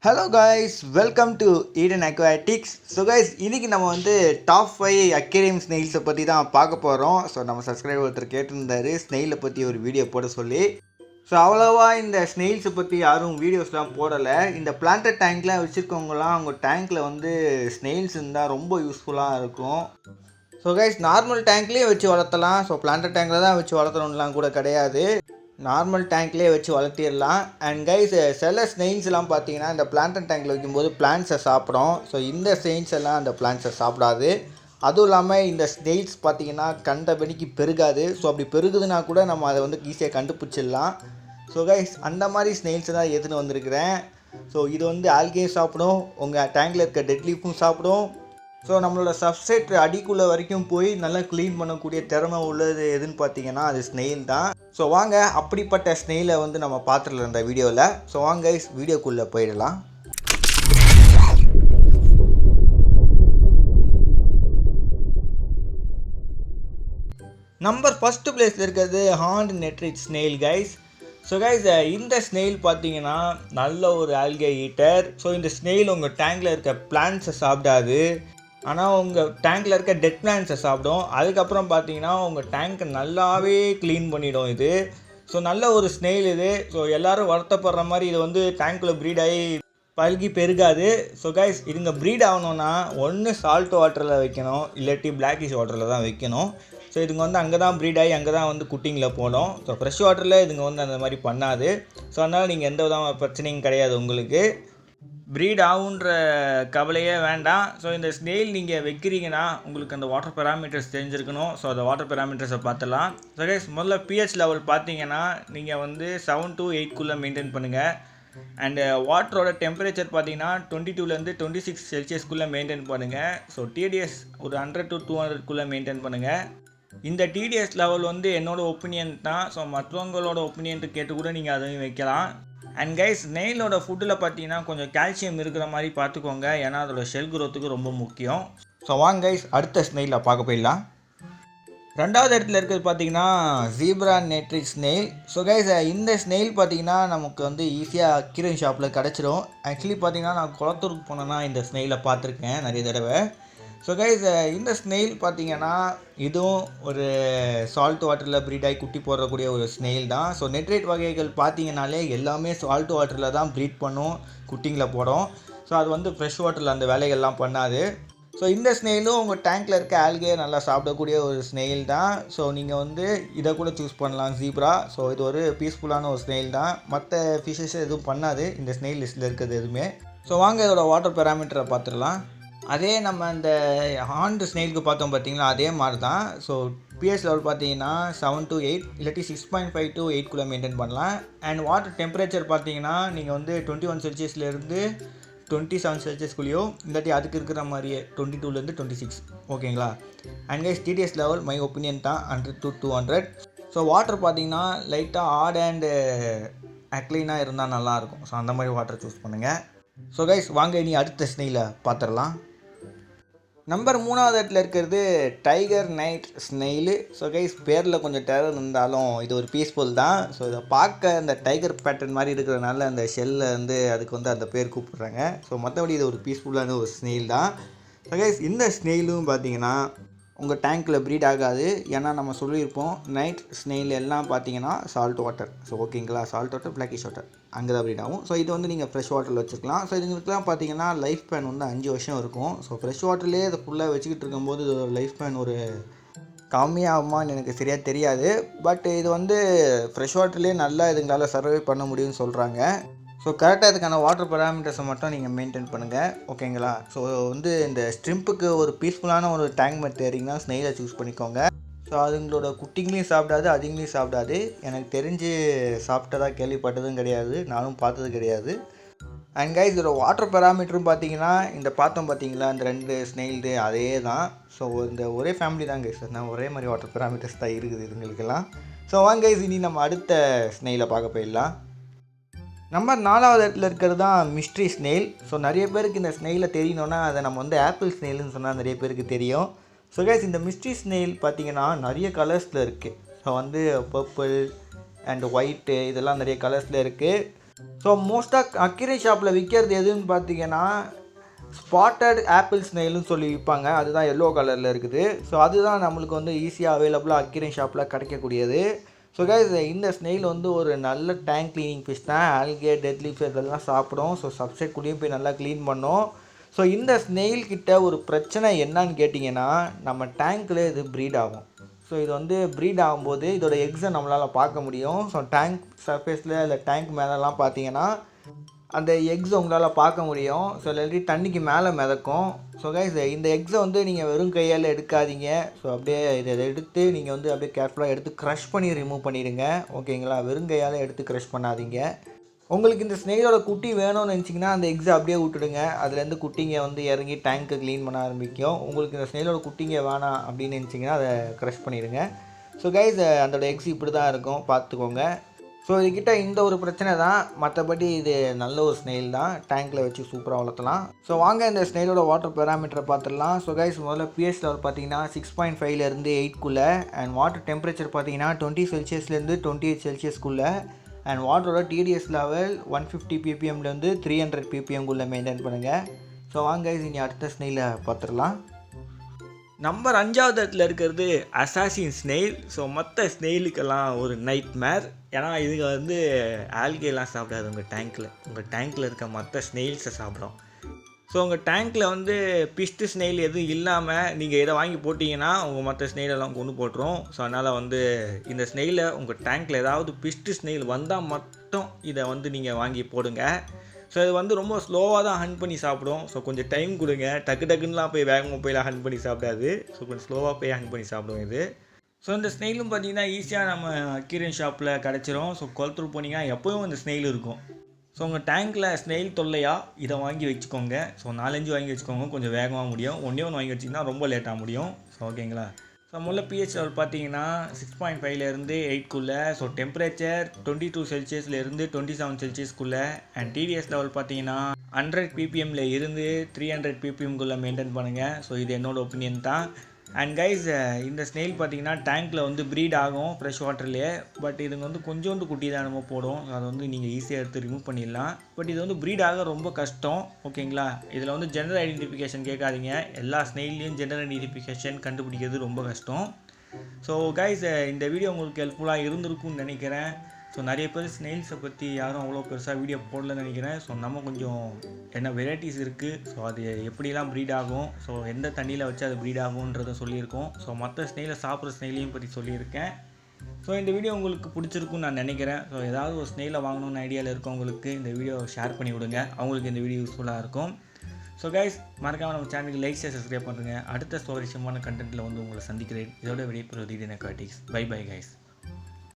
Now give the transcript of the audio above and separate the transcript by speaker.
Speaker 1: Hello guys, welcome to Eden aquatics. So guys, இன்றைக்கி நம்ம வந்து டாப் 5 அக்வேரியம் ஸ்னெயில்ஸை பற்றி தான் பார்க்க போகிறோம். ஸோ நம்ம சப்ஸ்கிரைபர் ஒருத்தர் கேட்டிருந்தாரு ஸ்னெயிலை பற்றி ஒரு வீடியோ போட சொல்லி. ஸோ அவ்வளோவா இந்த ஸ்னெயில்ஸை பற்றி யாரும் வீடியோஸ்லாம் போடலை. இந்த பிளான்டட் டேங்க்லாம் வச்சுருக்கவங்களாம் அவங்க டேங்க்கில் வந்து ஸ்னெயில்ஸ் இருந்தால் ரொம்ப யூஸ்ஃபுல்லாக இருக்கும். ஸோ கைஸ், நார்மல் டேங்க்லேயே வச்சு வளர்த்தலாம். ஸோ பிளான்டட் டேங்க்கில் தான் வச்சு வளர்த்தணும்லாம் கூட கிடையாது, நார்மல் டேங்க்லேயே வச்சு வளர்த்திடலாம். அண்ட் கைஸ், சில ஸ்னெயில்ஸ்லாம் பார்த்தீங்கன்னா இந்த பிளான்டட் டேங்க்கில் வைக்கும்போது பிளான்ட்ஸை சாப்பிடும். ஸோ இந்த ஸ்னெயில்ஸ் எல்லாம் அந்த பிளான்ட்ஸை சாப்பிடாது. அதுவும் இல்லாமல் இந்த ஸ்னெயில்ஸ் பார்த்தீங்கன்னா கண்டபடிக்கு பெருகாது. ஸோ அப்படி பெருகுதுன்னா கூட நம்ம அதை வந்து ஈஸியாக கண்டுபிடிச்சிடலாம். ஸோ கைஸ், அந்த மாதிரி ஸ்னெயில்ஸை தான் எடுத்துன்னு வந்திருக்கிறேன். ஸோ இது வந்து ஆல்கே சாப்பிடும், உங்கள் டேங்கில் இருக்க டெட் லீஃபும் சாப்பிடும். ஸோ நம்மளோட சப்ஸ்ட்ரேட் அடிக்குள்ளே வரைக்கும் போய் நல்லா க்ளீன் பண்ணக்கூடிய திறமை உள்ளது எதுன்னு பார்த்தீங்கன்னா அது ஸ்னெயில் தான். ஸோ வாங்க, அப்படிப்பட்ட ஸ்னெயிலை வந்து நம்ம பார்த்துடலாம் இந்த வீடியோவில். ஸோ வாங்க வீடியோக்குள்ளே போயிடலாம். நம்பர் ஃபஸ்ட்டு பிளேஸில் இருக்கிறது horned nerite snail guys. So guys, இந்த ஸ்னெயில் பார்த்தீங்கன்னா நல்ல ஒரு ஆல்கே ஈட்டர். ஸோ இந்த ஸ்னெயில் உங்கள் டேங்கில் இருக்க பிளான்ட்ஸை சாப்பிடாது, ஆனால் உங்கள் டேங்க்கில் இருக்க டெட் பிளான்ட்ஸை சாப்பிடும். அதுக்கப்புறம் பார்த்தீங்கன்னா உங்கள் டேங்க்கை நல்லாவே க்ளீன் பண்ணிடும் இது. ஸோ நல்ல ஒரு ஸ்னெயில் இது. ஸோ எல்லோரும் வருத்தப்படுற மாதிரி இது வந்து டேங்க்கில் ப்ரீட் ஆகி பல்கி பெருகாது. ஸோ கைஸ், இதுங்க ப்ரீட் ஆகணுன்னா ஒன்று சால்ட் வாட்டரில் வைக்கணும், இல்லாட்டி பிளாக்கிஷ் வாட்டரில் தான் வைக்கணும். ஸோ இதுங்க வந்து அங்கே தான் ப்ரீட் ஆகி அங்கே தான் வந்து குட்டிங்கில் போடும். ஸோ ஃப்ரெஷ் வாட்டரில் இதுங்க வந்து அந்த மாதிரி பண்ணாது. ஸோ அதனால் நீங்கள் எந்த விதமான பிரச்சனையும் கிடையாது, உங்களுக்கு ப்ரீட் ஆகுன்ற கவலையே வேண்டாம். ஸோ இந்த ஸ்னெயில் நீங்கள் வைக்கிறீங்கன்னா உங்களுக்கு அந்த வாட்டர் பேராமீட்டர்ஸ் தெரிஞ்சிருக்கணும். ஸோ அந்த வாட்டர் பேராமீட்டர்ஸை பார்த்துலாம். ஸோ கைஸ், முதல்ல பிஹெச் லெவல் பார்த்தீங்கன்னா நீங்கள் வந்து 7 to 8 மெயின்டைன் பண்ணுங்கள். அண்டு வாட்டரோட டெம்பரேச்சர் பார்த்தீங்கன்னா 22 to 26 செல்சியஸ்க்குள்ளே மெயின்டைன் பண்ணுங்கள். ஸோ டிடிஎஸ் ஒரு 100 to 200 மெயின்டைன் பண்ணுங்கள். இந்த டிடிஎஸ் லெவல் வந்து என்னோடய ஒப்பீனியன் தான். ஸோ மற்றவங்களோட ஒப்பீனியன்ட்டு கேட்டு கூட நீங்கள் அதையும் வைக்கலாம். அண்ட் கைஸ், நெயிலோட ஃபுட்டில் பார்த்தீங்கன்னா கொஞ்சம் கால்சியம் இருக்கிற மாதிரி பார்த்துக்கோங்க, ஏன்னா அதோட ஷெல் குரோத்துக்கு ரொம்ப முக்கியம். ஸோ வாங்க கைஸ், அடுத்த ஸ்னெயிலில் பார்க்க போயிடலாம். ரெண்டாவது இடத்துல இருக்கிறது பார்த்தீங்கன்னா ஜீப்ரா நெட்ரிட் ஸ்னெயில். ஸோ கைஸ், இந்த ஸ்னெயில் பார்த்தீங்கன்னா நமக்கு வந்து ஈஸியாக அக்வேரியம் ஷாப்பில் கிடச்சிரும். ஆக்சுவலி பார்த்தீங்கன்னா நான் குளத்தூருக்கு போனேன்னா இந்த ஸ்னெயிலை பார்த்துருக்கேன் நிறைய தடவை. ஸோ கைஸ், இந்த ஸ்னெயில் பார்த்தீங்கன்னா இதுவும் ஒரு சால்ட் வாட்டரில் ப்ரீட் ஆகி குட்டி போடக்கூடிய ஒரு ஸ்னெயில் தான். ஸோ நெட்ரேட் வகைகள் பார்த்தீங்கன்னாலே எல்லாமே சால்ட் வாட்டரில் தான் ப்ரீட் பண்ணும், குட்டிங்கில் போடும். ஸோ அது வந்து ஃப்ரெஷ் வாட்டரில் அந்த வேலைகள்லாம் பண்ணாது. ஸோ இந்த ஸ்னெயிலும் உங்கள் டேங்க்கில் இருக்க ஆல்கே நல்லா சாப்பிடக்கூடிய ஒரு ஸ்னெயில் தான். ஸோ நீங்கள் வந்து இதை கூட சூஸ் பண்ணலாம், ஜீப்ரா. ஸோ இது ஒரு பீஸ்ஃபுல்லான ஒரு ஸ்னெயில் தான். மற்ற ஃபிஷ்ஷஸ் எதுவும் பண்ணாது இந்த ஸ்னெயில் லிஸ்ட்டில் இருக்கிறது எதுவுமே. ஸோ வாங்க இதோட வாட்டர் பேராமீட்டரை பார்த்துடலாம். அதே நம்ம இந்த ஹார்ன்ட் ஸ்னெயிலுக்கு பார்த்தோம் பார்த்தீங்களா, அதே மாதிரி தான். ஸோ பிஹெச் லெவல் பார்த்தீங்கன்னா 7 to 8 இல்லாட்டி 6.5 to 8 மெயின்டைன் பண்ணலாம். அண்ட் வாட்டர் டெம்பரேச்சர் பார்த்தீங்கன்னா நீங்கள் வந்து 21 செல்சியஸ்லேருந்து 27 செல்சியஸ்குள்ளேயோ இல்லாட்டி அதுக்கு இருக்கிற மாதிரியே 22 to 26, ஓகேங்களா. அண்ட் கைஸ், டிடிஎஸ் லெவல் மை ஒப்பீனியன் தான் 100 to 200. ஸோ வாட்டர் பார்த்தீங்கன்னா லைட்டாக ஆட் அண்டு அக்ளைனாக இருந்தால் நல்லாயிருக்கும். ஸோ அந்த மாதிரி வாட்டர் சூஸ் பண்ணுங்கள். ஸோ கைஸ், வாங்க இனி அடுத்த ஸ்னெயிலை பார்த்துடலாம். நம்பர் 3வது இடத்துல இருக்கிறது tiger night snail. So guys, பேரில் கொஞ்சம் டெரர் இருந்தாலும் இது ஒரு பீஸ்ஃபுல் தான். ஸோ இதை பார்க்க அந்த டைகர் பேட்டர்ன் மாதிரி இருக்கிறதுனால அந்த ஷெல்லில் வந்து அதுக்கு வந்து அந்த பேர் கூப்பிட்றாங்க. ஸோ மற்றபடி இது ஒரு பீஸ்ஃபுல்லான ஒரு ஸ்னெயில் தான். ஸோ கைஸ், இந்த ஸ்னெயிலும் பார்த்தீங்கன்னா உங்கள் டேங்க்கில் ப்ரீட் ஆகாது, ஏன்னா நம்ம சொல்லியிருப்போம் நைட் ஸ்னெயில் எல்லாம் பார்த்தீங்கன்னா சால்ட் வாட்டர். ஸோ ஓகேங்களா, சால்ட் வாட்டர், பிளாக்கிஷ் வாட்டர் அங்கே தான் ப்ரீட் ஆகும். ஸோ இது வந்து நீங்கள் ஃப்ரெஷ் வாட்டரில் வச்சுக்கலாம். ஸோ இதுங்களுக்குலாம் பார்த்தீங்கன்னா லைஃப் ஸ்பேன் வந்து 5 வருஷம் இருக்கும். ஸோ ஃப்ரெஷ் வாட்டர்லேயே இதை ஃபுல்லாக வச்சுக்கிட்டு இருக்கும்போது இதோட லைஃப் ஸ்பேன் ஒரு கம்மியாகுமான்னு எனக்கு சரியாக தெரியாது. பட் இது வந்து ஃப்ரெஷ் வாட்டர்லேயே நல்லா இதுங்களால் சர்வை பண்ண முடியும்னு சொல்கிறாங்க. ஸோ கரெக்டாக இதுக்கான வாட்டர் பேராமீட்டர்ஸை மட்டும் நீங்கள் மெயின்டைன் பண்ணுங்கள், ஓகேங்களா. ஸோ வந்து இந்த ஸ்ட்ரிம்புக்கு ஒரு பீஸ்ஃபுல்லான ஒரு டேங்க் மெட் தேடிங்கன்னா ஸ்னெயிலை சூஸ் பண்ணிக்கோங்க. ஸோ அதுங்களோட குட்டிங்களையும் சாப்பிடாது, அதுங்களையும் சாப்பிடாது. எனக்கு தெரிஞ்சு சாப்பிட்டதாக கேள்விப்பட்டதும் கிடையாது, நானும் பார்த்தது கிடையாது. அண்ட் கைஸ், இதோட வாட்டர் பேராமீட்டரும் பார்த்தீங்கன்னா இந்த பார்த்தோம் பார்த்தீங்களா இந்த 2 ஸ்னெயில்டு அதே தான். ஸோ இந்த ஒரே ஃபேமிலி தான் கைஸ், நான் ஒரே மாதிரி வாட்டர் பேராமீட்டர்ஸ் தான் இருக்குது இதுங்களுக்கெல்லாம். ஸோ வாங்க கைஸ், இனி நம்ம அடுத்த ஸ்னெயிலை பார்க்க போயிடலாம். நம்பர் 4வது இடத்துல இருக்கிறது தான் மிஸ்ட்ரி ஸ்னெயில். ஸோ நிறைய பேருக்கு இந்த ஸ்னெயிலை தெரியணுன்னா அதை நம்ம வந்து ஆப்பிள் ஸ்னெயில்னு சொன்னால் நிறைய பேருக்கு தெரியும். ஸோ கைஸ், இந்த மிஸ்ட்ரி ஸ்னெயில் பார்த்தீங்கன்னா நிறைய கலர்ஸில் இருக்குது. ஸோ வந்து பர்பிள் அண்ட் ஒயிட்டு இதெல்லாம் நிறைய கலர்ஸில் இருக்குது. ஸோ மோஸ்ட்டாக அக்வேரியம் ஷாப்பில் விற்கிறது எதுன்னு பார்த்தீங்கன்னா ஸ்பாட்டட் ஆப்பிள் ஸ்னெயில்னு சொல்லி விற்பாங்க. அதுதான் எல்லோ கலரில் இருக்குது. ஸோ அதுதான் நம்மளுக்கு வந்து ஈஸியாக அவைலபிளாக அக்வேரியம் ஷாப்பில் கிடைக்கக்கூடியது. ஸோ கைஸ் இந்த ஸ்னெயில் வந்து ஒரு நல்ல டேங்க் க்ளீனிங் ஃபிஷ் தான். ஆல்கே, டெட் லீஃப் இதெல்லாம் சாப்பிடும். ஸோ சப்ஸ்ட்ரேட் கூடயும் போய் நல்லா க்ளீன் பண்ணும். ஸோ இந்த ஸ்னெயில் கிட்ட ஒரு பிரச்சனை என்னன்னு கேட்டிங்கன்னா, நம்ம டேங்க்கில் இது ப்ரீட் ஆகும். ஸோ இது வந்து ப்ரீட் ஆகும்போது இதோட எக்ஸை நம்மளால் பார்க்க முடியும். ஸோ டேங்க் சர்ஃபேஸில் இல்லை டேங்க் மேலெலாம் பார்த்தீங்கன்னா அந்த எக்ஸ் உங்களால் பார்க்க முடியும். ஸோ இல்லாட்டி தண்ணிக்கு மேலே மிதக்கும். ஸோ கைஸ் இந்த எக்ஸை வந்து நீங்கள் வெறும் கையால் எடுக்காதீங்க. ஸோ அப்படியே இதை எடுத்து நீங்கள் வந்து அப்படியே கேர்ஃபுல்லாக எடுத்து க்ரஷ் பண்ணி ரிமூவ் பண்ணிடுங்க. ஓகேங்களா? வெறும் கையால் எடுத்து க்ரஷ் பண்ணாதீங்க. உங்களுக்கு இந்த ஸ்னெயிலோட குட்டி வேணும்னு நினச்சிங்கன்னா அந்த எக்ஸை அப்படியே விட்டுடுங்க. அதுலேருந்து குட்டிங்க வந்து இறங்கி டேங்க்கை க்ளீன் பண்ண ஆரம்பிக்கும். உங்களுக்கு இந்த ஸ்னெயிலோட குட்டிங்க வேணாம் அப்படின்னு நினச்சிங்கன்னா அதை க்ரஷ் பண்ணிடுங்க. ஸோ கைஸ் அதோட எக்ஸ் இப்படி தான் இருக்கும், பார்த்துக்கோங்க. ஸோ இதுக்கிட்ட இந்த ஒரு பிரச்சனை தான். மற்றபடி இது நல்ல ஒரு ஸ்னெயில் தான். டேங்க்கில் வச்சு சூப்பராக வளர்த்தலாம். ஸோ வாங்க இந்த ஸ்னெயிலோட வாட்டர் பேராமீட்டரை பார்த்துடலாம். ஸோ கைஸ் முதல்ல பிஹெச் லெவல் பார்த்தீங்கன்னா 6.5லேருந்து 8க்குள்ளே. அண்ட் வாட்டர் டெம்பரேச்சர் பார்த்தீங்கன்னா 20 செல்சியஸ்லேருந்து 28 செல்சியஸ்க்குள்ளே. அண்ட் வாட்டரோட டிடிஎஸ் லெவல் 150 ppmலேருந்து 300 ppmக்குள்ளே மெயின்டைன் பண்ணுங்கள். ஸோ வாங்க கைஸ் இனி அடுத்த ஸ்னெயிலை பார்த்துடலாம். நம்பர் 5வது இடத்துல இருக்கிறது அசாசின் ஸ்னெயில். ஸோ மற்ற ஸ்னெயிலுக்கெல்லாம் ஒரு நைட் மேர். ஏன்னா இதுங்க வந்து ஆல்கேலாம் சாப்பிடாது. உங்கள் டேங்க்கில் இருக்க மற்ற ஸ்னெயில்ஸை சாப்பிடும். ஸோ உங்கள் டேங்க்கில் வந்து பிஸ்ட்டு ஸ்னெயில் எதுவும் இல்லாமல் நீங்கள் இதை வாங்கி போட்டிங்கன்னா உங்கள் மற்ற ஸ்னெயிலெல்லாம் கொண்டு போட்டுரும். ஸோ அதனால் வந்து இந்த ஸ்னெயிலை உங்கள் டேங்க்கில் ஏதாவது பிஸ்ட்டு ஸ்னெயில் வந்தால் மட்டும் இதை வந்து நீங்கள் வாங்கி போடுங்க. ஸோ இது வந்து ரொம்ப ஸ்லோவாக தான் ஹண்ட் பண்ணி சாப்பிடும். ஸோ கொஞ்சம் டைம் கொடுங்க. டக்குலாம் போய் வேகமாக போய்லாம் ஹண்ட் பண்ணி சாப்பிடாது. ஸோ கொஞ்சம் ஸ்லோவாக போய் ஹண்ட் பண்ணி சாப்பிடும் இது. ஸோ இந்த ஸ்னெயிலும் பார்த்தீங்கன்னா ஈஸியாக நம்ம அக்வேரியம் ஷாப்பில் கிடச்சிரும். ஸோ குளத்தூர் போனீங்கன்னா எப்போவும் இந்த ஸ்னெயில் இருக்கும். ஸோ உங்கள் டேங்க்கில் ஸ்னெயில் தொல்லையா இதை வாங்கி வச்சுக்கோங்க. ஸோ 4-5 வாங்கி வச்சுக்கோங்க, கொஞ்சம் வேகமாக முடியும். ஒன்றே வாங்கி வச்சிங்கன்னா ரொம்ப லேட்டாக முடியும். ஸோ ஓகேங்களா? ஸோ முதல்ல பிஹெச் லெவல் பார்த்தீங்கன்னா 6.5லேருந்து 8க்குள்ளே. ஸோ டெம்பரேச்சர் 22 செல்சியஸ்லேருந்து 27 செல்சியஸ்க்குள்ளே. அண்ட் டிடிஎஸ் லெவல் பார்த்தீங்கன்னா 100 ppmல இருந்து 300 ppmக்குள்ளே மெயின்டைன் பண்ணுங்கள். ஸோ இது என்னோடய ஒப்பீனியன் தான். அண்ட் கைஸ் இந்த ஸ்னெயில் பார்த்தீங்கன்னா டேங்க்கில் வந்து ப்ரீட் ஆகும் ஃப்ரெஷ் வாட்டர்லேயே. பட் இதுங்க வந்து கொஞ்சோண்டு குட்டி தான் நம்ம போடும். அதை வந்து நீங்கள் ஈஸியாக எடுத்து ரிமூவ் பண்ணிடலாம். பட் இது வந்து ப்ரீட் ஆக ரொம்ப கஷ்டம். ஓகேங்களா? இதில் வந்து ஜெண்டர் ஐடென்டிஃபிகேஷன் கேட்காதீங்க. எல்லா ஸ்னெயில்லையும் ஜெண்டர் ஐடென்டிஃபிகேஷன் கண்டுபிடிக்கிறது ரொம்ப கஷ்டம். ஸோ கைஸ் இந்த வீடியோ உங்களுக்கு ஹெல்ப்ஃபுல்லாக இருந்திருக்கும்னு நினைக்கிறேன். ஸோ நிறைய பேர் ஸ்னெயில்ஸை பற்றி யாரும் அவ்வளோ பெருசாக வீடியோ போடலன்னு நினைக்கிறேன். ஸோ நம்ம கொஞ்சம் என்ன வெரைட்டிஸ் இருக்குது, ஸோ அது எப்படிலாம் ப்ரீட் ஆகும், ஸோ எந்த தண்ணியில் வச்சு அது ப்ரீட் ஆகுன்றதை சொல்லியிருக்கோம். ஸோ மற்ற ஸ்னெயிலை சாப்பிட்ற ஸ்னெயிலையும் பற்றி சொல்லியிருக்கேன். ஸோ இந்த வீடியோ உங்களுக்கு பிடிச்சிருக்குன்னு நான் நினைக்கிறேன். ஸோ ஏதாவது ஒரு ஸ்னெயிலை வாங்கணும்னு ஐடியாவில் இருக்கவங்களுக்கு இந்த வீடியோ ஷேர் பண்ணி விடுங்க. அவங்களுக்கு இந்த வீடியோ யூஸ்ஃபுல்லாக இருக்கும். ஸோ கைஸ் மறக்காமல் நம்ம சேனலுக்கு லைக் ஷேர் சப்ஸ்கிரைப் பண்ணுறேங்க. அடுத்த சுவாரஸ்யமான கண்டென்ட்டில் வந்து உங்களை சந்திக்கிறேன். இதோட விடைபெறுவது இது எனக்கு. Bye bye guys.